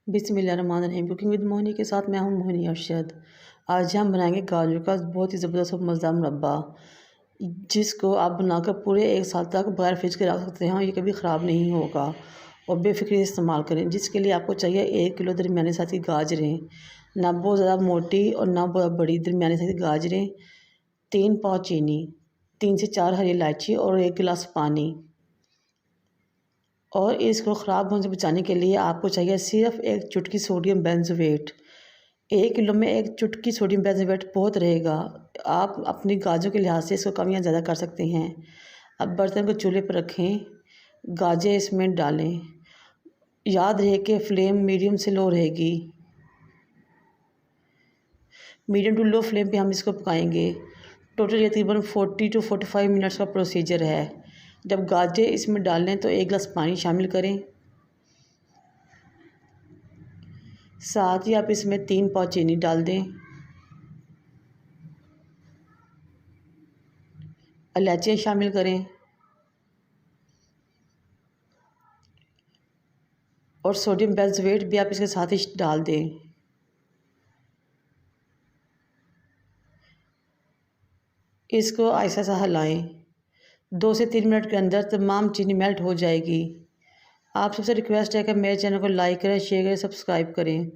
बिस्मिल्लाहिर्रहमानिर्रहीम। Cooking with Mohini के साथ मैं हूं मोहिनी अरशद। आज हम बनाएंगे गाजर का बहुत ही ज़बरदस्त और मज़ेदार मुरब्बा, जिसको आप बनाकर पूरे एक साल तक बगैर फ्रिज के रख सकते हैं। ये कभी ख़राब नहीं होगा और बेफिक्री इस्तेमाल करें। जिसके लिए आपको चाहिए 1 किलो दरमियाने साइज़ की गाजरें, ना बहुत ज़्यादा मोटी और ना बहुत बड़ी, दरमियाने साइज़ की गाजरें, 3 पाव चीनी, 3 से 4 हरी इलायची और 1 गिलास पानी। और इसको ख़राब होने से बचाने के लिए आपको चाहिए सिर्फ एक चुटकी सोडियम बेंजोएट। 1 किलो में एक चुटकी सोडियम बेंजोएट बहुत रहेगा। आप अपनी गाजरों के लिहाज से इसको कम या ज़्यादा कर सकते हैं। अब बर्तन को चूल्हे पर रखें, गाजर इसमें डालें। याद रहे कि फ्लेम मीडियम से लो रहेगी। मीडियम टू लो फ्लेम पे हम इसको पकाएंगे। टोटल ये तकरीबन 40 टू 45 मिनट्स का प्रोसीजर है। जब गाजर इसमें डाल लें तो 1 गिलास पानी शामिल करें। साथ ही आप इसमें 3 पाव चीनी डाल दें। इलायचियाँ शामिल करें और सोडियम बेंजोएट भी आप इसके साथ ही डाल दें। इसको ऐसा सा हिलाएं। 2 से 3 मिनट के अंदर तमाम चीनी मेल्ट हो जाएगी। आप सबसे रिक्वेस्ट है कि मेरे चैनल को लाइक करें, शेयर करें, सब्सक्राइब करें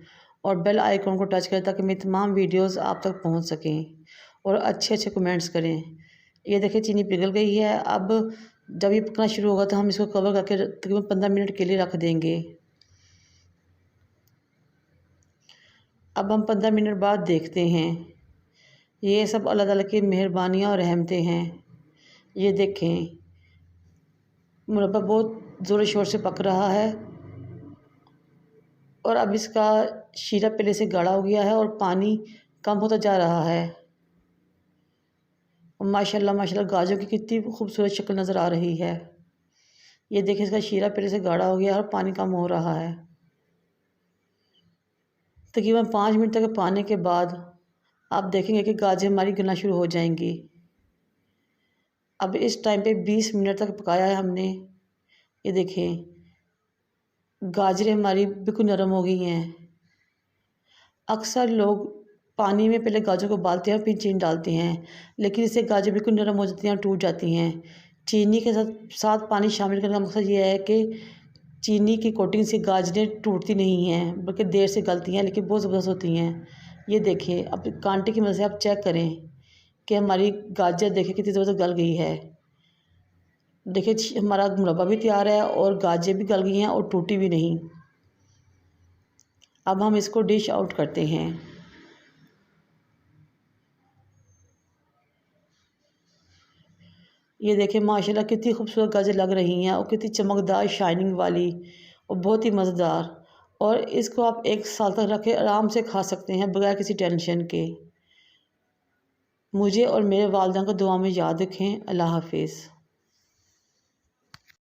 और बेल आइकॉन को टच करें ताकि मेरी तमाम वीडियोस आप तक पहुंच सकें और अच्छे अच्छे कमेंट्स करें। ये देखिए चीनी पिघल गई है। अब जब ये पकना शुरू होगा तो हम इसको कवर करके तकरीबन 15 मिनट के लिए रख देंगे। अब हम 15 मिनट बाद देखते हैं। ये सब अल्लाह ताला की मेहरबानियाँ और रहमतें हैं। ये देखें मुरब्बा बहुत ज़ोर शोर से पक रहा है और अब इसका शीरा पहले से गाढ़ा हो गया है और पानी कम होता जा रहा है। और माशाल्लाह माशाल्लाह गाजर की कितनी खूबसूरत शक्ल नज़र आ रही है। ये देखिए इसका शीरा पहले से गाढ़ा हो गया है और पानी कम हो रहा है। तकरीबन 5 मिनट तक पाने के बाद आप देखेंगे कि गाजर हमारी गलना शुरू हो जाएंगी। अब इस टाइम पे 20 मिनट तक पकाया है हमने। ये देखें गाजरें हमारी बिल्कुल नरम हो गई हैं। अक्सर लोग पानी में पहले गाजर को उबालते हैं और फिर चीनी डालते हैं, लेकिन इससे गाजर बिल्कुल नरम हो जाती हैं और टूट जाती हैं। चीनी के साथ पानी शामिल करने का मकसद ये है कि चीनी की कोटिंग से गाजरें टूटती नहीं हैं बल्कि देर से गलती हैं, लेकिन बहुत ज़बरदस्त होती हैं। ये देखिए अब कांटे की मदद से आप चेक करें कि हमारी गाजर देखिए कितनी ज़बरदस्त गल गई है। देखिए हमारा मुरब्बा भी तैयार है और गाजर भी गल गई हैं और टूटी भी नहीं। अब हम इसको डिश आउट करते हैं। ये देखिए माशाल्लाह कितनी खूबसूरत गाजर लग रही हैं और कितनी चमकदार शाइनिंग वाली और बहुत ही मज़ेदार। और इसको आप 1 साल तक रख के आराम से खा सकते हैं बगैर किसी टेंशन के। मुझे और मेरे वालिदैन को दुआ में याद रखें। अल्लाह हाफिज़।